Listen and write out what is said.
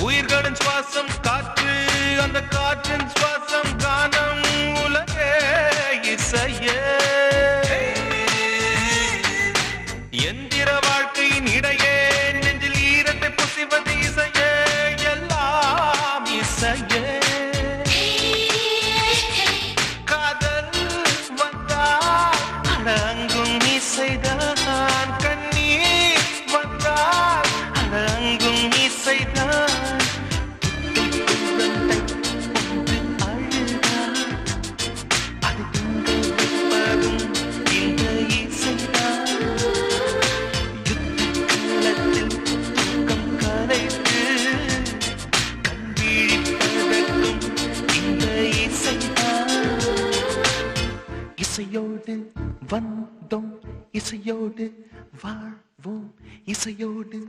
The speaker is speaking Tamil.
உயிர்களின் சுவாசம் காற்று, அந்த காற்றின் சுவாசம் கானம், உலகே இசையே. எந்திர வாழ்க்கையின் இடையே நெஞ்சில் ஈரத்தை புசிவது இசையே, எல்லாம் இசையே. காதல் வந்தால் அடங்கும் இசைதான், கண்ணீர் வந்தால் அடங்கும் இசைதான். அது விற்பதும் இந்த இசைதான். யுத்தக்களத்தில் தூக்கம் கலைத்து கண் விழிப்பதற்கும் இந்த இசைதான். இசையோடு வந்தோம், இசையோடு வாழ்வோம், இசையோடு